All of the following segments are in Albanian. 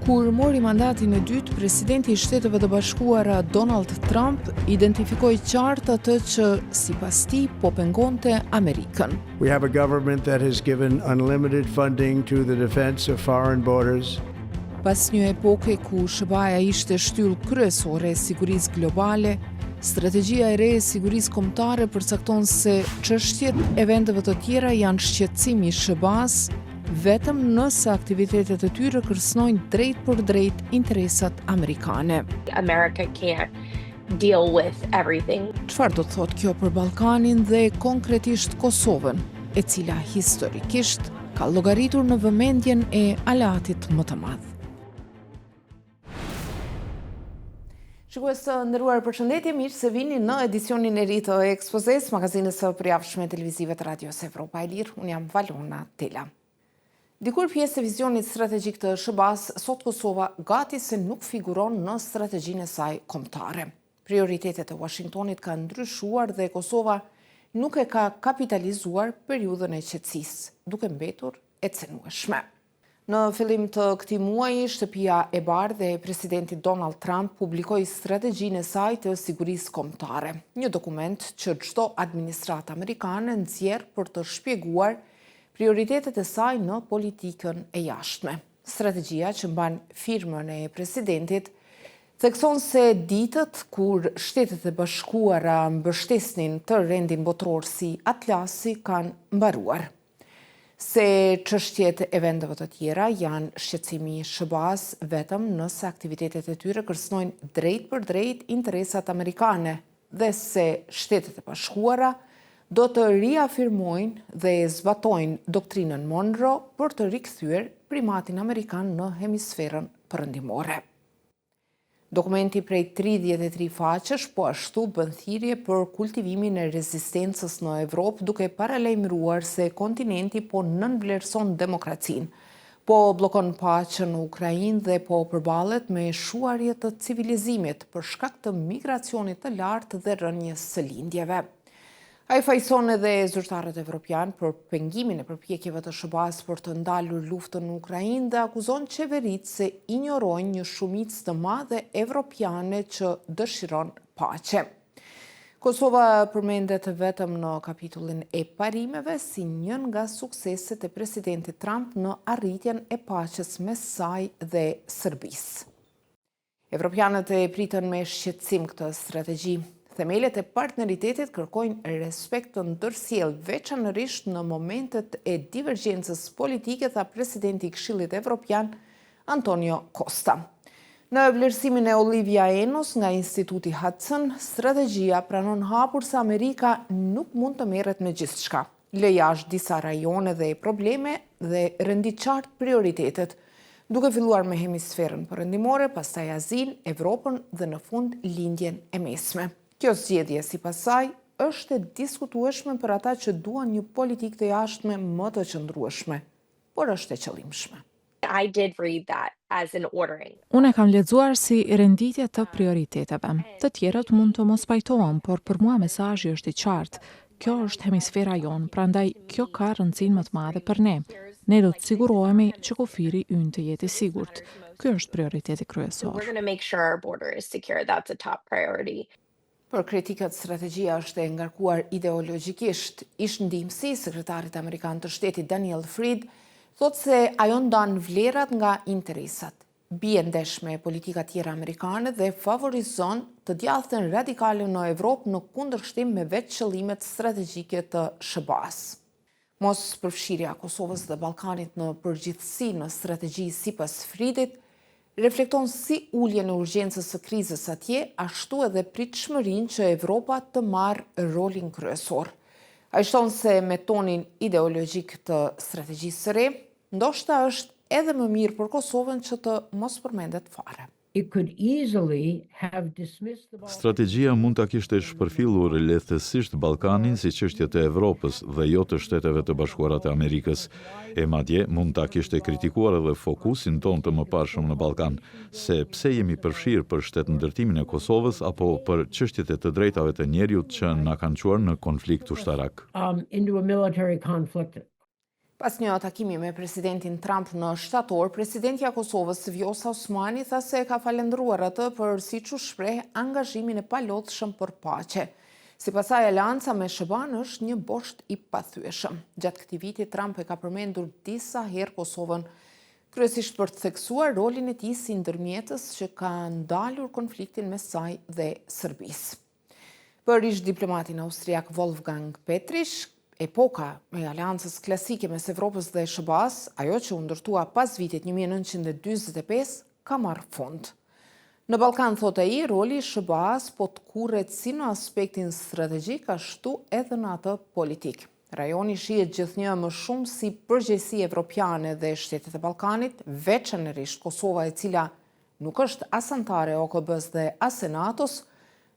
Kur mori mandatin e dytë, presidenti i Shteteve të Bashkuara Donald Trump identifikoi qartë atë që sipas tij po pengonte Amerikën. We have a government that has given unlimited funding to the defense of foreign borders. Pas një epoke ku SBA ishte shtyllë kryesore e sigurisë globale, strategjia e re e sigurisë kombëtare përcakton se çështjet e vendeve të tjera janë shqetësimi i SBA-s vetëm nëse aktivitetet e tyre kërcënojnë drejt për drejt interesat amerikane. America can't deal with everything. Çfarë do të thotë kjo për Ballkanin dhe konkretisht Kosovën, e cila historikisht ka llogaritur në vëmendjen e aleatit më të madh? Shikues të nderuar, përshëndetje, mirë se vini në edicionin e ri të Ekspozes, magazinës së përjavshme televizive të Radios Evropa e Lirë. Unë jam Valona Tela. Dikur pjesë e vizionit strategjik të SBA-s, sot Kosova gati se nuk figuron në strategjinë e saj kombëtare. Prioritetet e Washingtonit kanë ndryshuar dhe Kosova nuk e ka kapitalizuar periudhën e qetësisë, duke mbetur e cenueshme. Në fillim të këtij muaji, Shtëpia e Bardhë e presidentit Donald Trump publikoi strategjinë e saj të sigurisë kombëtare, një dokument që çdo administratë amerikane nxjerr për të shpjeguar prioritetet e saj në politikën e jashtme. Strategjia që mban firmën e presidentit thekson se ditët kur Shtetet e Bashkuara mbështesnin të rendin botror si Atlasi kanë mbaruar. Se çështjet e vendeve të tjera janë shqetësimi i SBA-s vetëm nëse aktivitetet e tyre kërcënojnë drejt për drejt interesat amerikane dhe se Shtetet e Bashkuara do të riafirmojnë dhe zbatojnë doktrinën Monroe për të rikthyer primatin amerikan në hemisferën perëndimore. Dokumenti prej 33 faqesh po ashtu bën thirrje për kultivimin e rezistencës në Evropë, duke paralajmëruar se kontinenti po nënvlerëson demokracinë, po bllokon paqen në Ukrainë dhe po përballet me shuarje të civilizimit për shkak të migracionit të lartë dhe rënjes së lindjeve. Ai fajson edhe zyrtarët evropian për pengimin e përpjekjeve të SBA-s për të ndalur luftën në Ukrainë dhe akuzon qeveritë se injorojnë një shumicë të madhe evropiane që dëshiron paqe. Kosova përmendet vetëm në kapitullin e parimeve si një nga sukseset e presidentit Trump në arritjen e paqes mes saj dhe Serbisë. Evropianët e pritën me shqetësim këtë strategji. Themelet e partneritetit kërkojnë respekt të ndërsjellë, veçanërisht në momentet e divergjencës politike, tha presidenti i Këshillit Evropian Antonio Costa. Në vlerësimin e Olivia Enos nga Instituti Hudson, strategjia pranon hapur se Amerika nuk mund të merret me gjithçka. Lë jashtë disa rajone dhe probleme dhe rendi qartë prioritetet, duke filluar me hemisferën perëndimore, pastaj Azinë, Evropën dhe në fund lindjen e mesme. Kjo zgjedhje sipas saj është e diskutueshme për ata që duan një politikë të jashtme më të qëndrueshme, por është e qëllimshme. I did read that as an ordering. Unë e kam lexuar si renditje të prioriteteve. Të tjerët mund të mos pajtohen, por për mua mesazhi është i qartë. Kjo është hemisfera jonë, prandaj kjo ka rëndësinë më të madhe për ne. Ne do të sigurohemi që kufiri ynë të jetë i sigurt. Ky është prioriteti kryesor. We're going to make sure our border is secure. That's a top priority. Për kritikët, strategjia është e ngarkuar ideologjikisht. Ish ndihmësi sekretarit amerikan të shtetit Daniel Fried thotë se ajo ndan vlerat nga interesat, bie ndesh me politika tjera amerikane dhe favorizon të djathtën radikale në Evropë në kundërshtim me vetë qëllimet strategjike të SBA-s. Mos përfshirja Kosovës dhe Ballkanit në përgjithësi në strategji sipas Friedit reflekton si uljen e urgjencës së krizës atje, ashtu edhe pritshmërinë që Evropa të marrë rolin kryesor. Ai shton se me tonin ideologjik të strategjisë së re, ndoshta është edhe më mirë për Kosovën që të mos përmendet fare. Strategjia mund ta kishte shpërfillur lehtësisht Ballkanin si çështje të Evropës dhe jo të Shteteve të Bashkuara të Amerikës. E madje mund ta kishte kritikuar edhe fokusin ton të mëparshëm në Ballkan, se pse jemi përfshirë për shtetëndërtimin e Kosovës apo për çështjet e të drejtave të njerëzit që na kanë çuar në konflikt ushtarak. Pas një takimi me presidentin Trump në shtator, presidentja e Kosovës Vjosa Osmani tha se ka falendruar atë për siç u shpreh angazhimin e palodhshëm për paqe. Sipas saj, alianca me SHBA-n është një bosht i pathyeshëm. Gjatë këtij viti Trump e ka përmendur disa herë Kosovën, kryesisht për të theksuar rolin e tij si ndërmjetës që ka ndalur konfliktin mes saj dhe Serbisë. Për ish diplomatin austriak Wolfgang Petrische, epoka e aliancës klasike mes Evropës dhe SHBA-s, ajo që u ndërtua pas vitit 1945, ka marrë fund. Në Ballkan, thot ai, roli i SHBA-s po të kurret si në aspektin strategjik, ashtu edhe në atë politik. Rajoni shihet gjithnjë më shumë si përgjegjësi evropiane dhe shtetet e Ballkanit, veçanërisht Kosova, e cila nuk është as antare e OKB-s dhe as e NATO-s,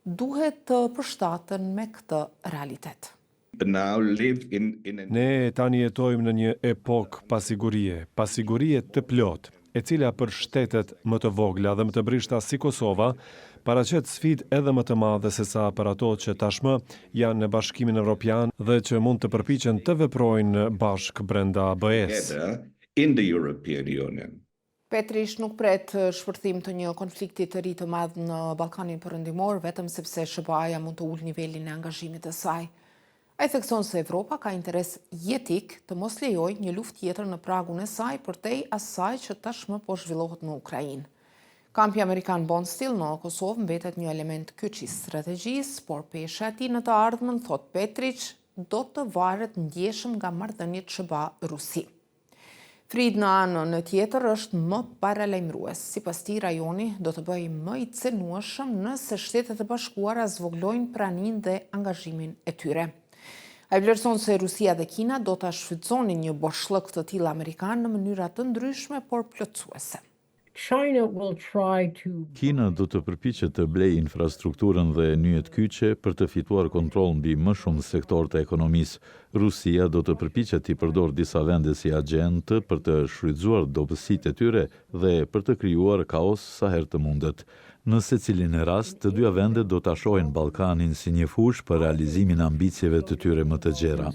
duhet të përshtaten me këtë realitet. Ne tani jetojmë në një epokë pasigurie të plot, e cila për shtetet më të vogla dhe më të brishta si Kosova, paraqet sfidë edhe më të madhe se sa për ato që tashmë janë në Bashkimin Evropian dhe që mund të përpiqen të veprojnë bashk brenda BE-s. Petrish nuk pret shpërthim të një konflikti të ri të madh në Ballkanin Perëndimor, vetëm sepse SHBA-ja mund të ulë nivelin e angazhimit të saj. Ai thekson se Evropa ka interes jetik të mos lejojë një luftë tjetër në pragun e saj përtej asaj që tashmë po zhvillohet në Ukrainë. Kampi amerikan Bondsteel në Kosovë mbetet një element kyç i strategjisë, por pesha e tij në të ardhmen, thot Petrish, do të varet ndjeshëm nga marrëdhëniet SHBA-Rusi. Frid në anën tjetër është më paralajmërues. Sipas tij, rajoni do të bëjë më i cenueshëm nëse Shtetet e Bashkuara zvogëlojnë praninë dhe angazhimin e tyre. Ai vlerëson se Rusia dhe Kina do ta shfrytëzonin një boshllëk të tillë amerikan në mënyra të ndryshme por plotësuese. Kina do të përpiqet të blejë infrastrukturën dhe nyjet kyçe për të fituar kontroll mbi më shumë sektorë të ekonomisë. Rusia do të përpiqet të përdorë disa vende si agjent për të shfrytzuar dobësitë e tyre dhe për të krijuar kaos sa herë të mundet. Në secilin e rast, të dyja vendet do ta shohin Ballkanin si një fushë për realizimin e ambicieve të tyre më të gjera.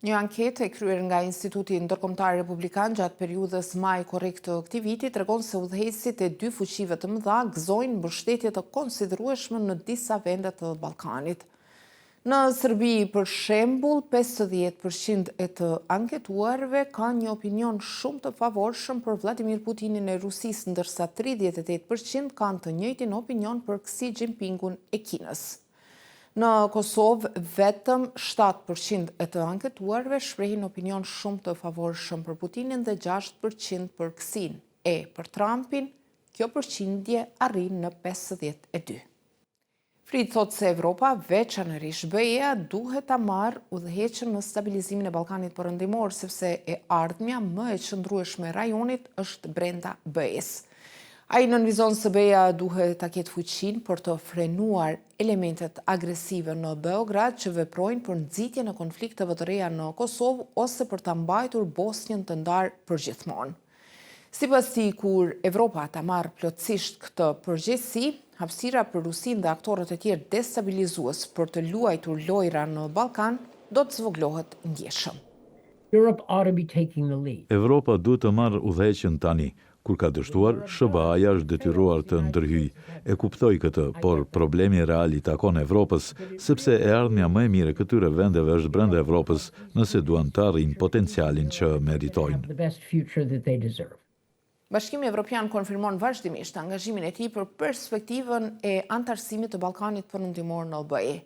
Një anketë e kryer nga Instituti Ndërkombëtar Republikan gjatë periudhës maj-korrik të këtij viti tregon se udhëheqësit e dy fuqive të mëdha gëzojnë mbështetje të konsiderueshme në disa vende të Ballkanit. Në Serbi, për shembull, 50% e të anketuarve kanë një opinion shumë të favorshëm për Vladimir Putinin e Rusisë, ndërsa 38% kanë të njëjtin opinion për Xi Jinpingun e Kinës. Në Kosovë, vetëm 7% e të anketuarve shprehin opinion shumë të favorshëm për Putinin dhe 6% për Xi'n. E për Trumpin, kjo përqindje arrin në 52%. Frid thot se Evropa, veçanërisht BE-ja, duhet ta marrë udhëheqjen në stabilizimin e Ballkanit Perëndimor, sepse e ardhmja më e qëndrueshme e rajonit është brenda BE-s. Ai nënvizon se BE-ja duhet ta ketë fuqinë për të frenuar elementet agresive në Beograd që veprojnë për nxitjen e konflikteve të reja në Kosovë ose për ta mbajtur Bosnjën të ndarë përgjithmonë. Sipas tij, kur Evropa ta marrë plotësisht këtë përgjegjësi, hapësira për Rusinë dhe aktorët e tjerë destabilizues për të luajtur lojra në Ballkan do të zvogëlohet ndjeshëm. Evropa duhet të marrë udhëheqjen tani. Kur ka dështuar, SHBA-ja është detyruar të ndërhyjë. E kuptoj këtë, por problemi real i takon Evropës, sepse e ardhmja më e mire këtyre vendeve është brenda Evropës, nëse duan të arrijnë potencialin që meritojnë. Bashkimi Evropian konfirmon vazhdimisht angazhimin e tij për perspektivën e antarësimit të Ballkanit Perëndimor në BE.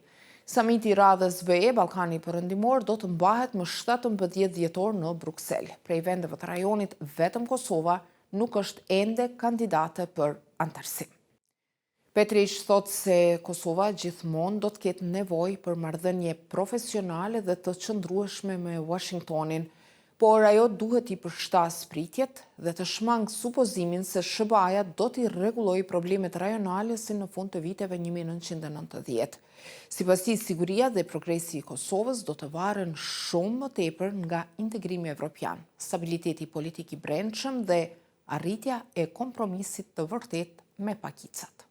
Samiti i radhës BE Ballkani Perëndimor do të mbahet më 17 dhjetor në Bruksel. Prej vendeve të rajonit, vetëm Kosova nuk është ende kandidate për antarësim. Petrish thot se Kosova gjithmonë do të ketë nevojë për marrëdhënie profesionale dhe të qëndrueshme me Washingtonin, por ajo duhet i përshtas pritjet dhe të shmang supozimin se SHBA-ja do t'i rregullojë problemet rajonale si në fund të viteve 1990. Sipas tij, siguria dhe progresi i Kosovës do të varen shumë më tepër nga integrimi evropian, stabiliteti politik i brendshëm dhe arritja e kompromisit të vërtet me pakicat.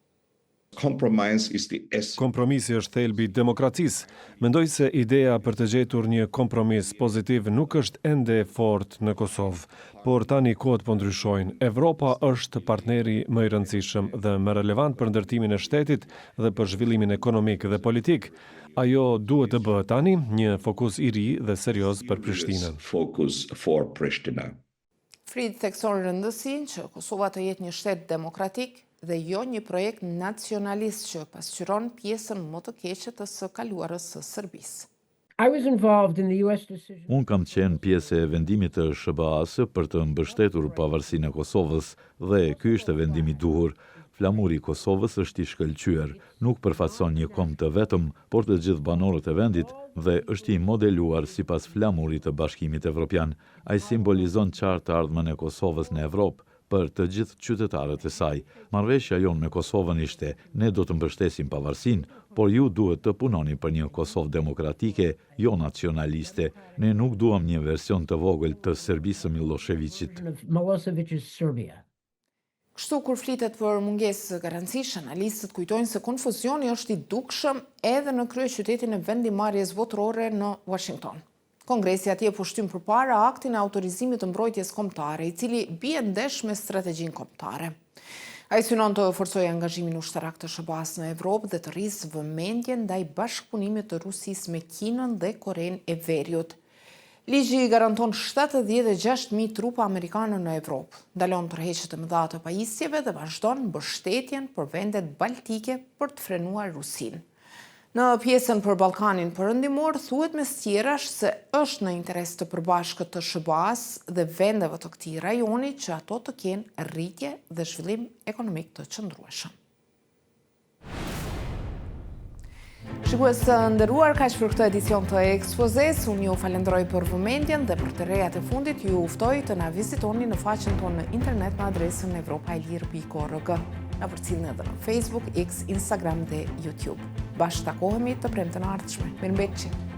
Compromise is the essence. Kompromisi është thelbi i demokracisë. Mendoj se ideja për të gjetur një kompromis pozitiv nuk është ende e fortë në Kosovë, por tani kohët po ndryshojnë. Evropa është partneri më i rëndësishëm dhe më relevant për ndërtimin e shtetit dhe për zhvillimin ekonomik dhe politik. Ajo duhet të bëhet tani një fokus i ri dhe serioz për Prishtinën. Focus for Pristina. Frit thekson rëndësinë që Kosova të jetë një shtet demokratik dhe jo një projekt nacionalist që pasqyron pjesën më të keqe të së kaluarës së Serbisë. Unë kam qenë pjesë e vendimit të SBA-s për të mbështetur pavarësinë e Kosovës dhe ky ishte vendimi i duhur. Flamuri i Kosovës është i shkëlqyer, nuk përfaqëson një kombë të vetëm, por të gjithë banorët e vendit dhe është i modeluar sipas flamurit të Bashkimit Evropian. Ai simbolizon qartë të ardhmen e Kosovës në Evropë për të gjithë qytetarët e saj. Marrëveshja jonë me Kosovën ishte: ne do të mbështesim pavarësinë, por ju duhet të punoni për një Kosovë demokratike, jo nacionaliste. Ne nuk duam një version të vogël të Serbisë së Miloševićit. Kështu kur flitet për mungesë garancish, analistët kujtojnë se konfuzioni është i dukshëm edhe në kryeqytetin e vendimarrjes votërore në Washington. Kongresi atje po shtyn përpara aktin e autorizimit të mbrojtjes kombëtare, i cili bie ndesh me strategjinë kombëtare. Ai synon të forcojë angazhimin ushtarak të SBA-s në Evropë dhe të rrisë vëmendjen ndaj bashkëpunimit të Rusisë me Kinën dhe Korenë e Veriut. Ligji garanton 76.000 trupa amerikanë në Evropë, ndalon tërheqjet e mëdha të pajisjeve dhe vazhdon mbështetjen për vendet baltike për të frenuar Rusinë. Në pjesën për Ballkanin Perëndimor thuhet mes tjerash se është në interes të përbashkët të SBA-s dhe vendeve të këtij rajoni që ato të kenë rritje dhe zhvillim ekonomik të qëndrueshëm. Shikues të nderuar, kaq për këtë edicion të ekspozes. Unë ju falenderoj për vëmendjen dhe për të rejat e fundit ju uftoj të na vizitoni në faqen tonë në internet në adresën evropailir.org. Na përcjellni edhe në Facebook, X, Instagram dhe YouTube. Bashkë takohemi të premten e ardhshme. Mirëmbëjtje.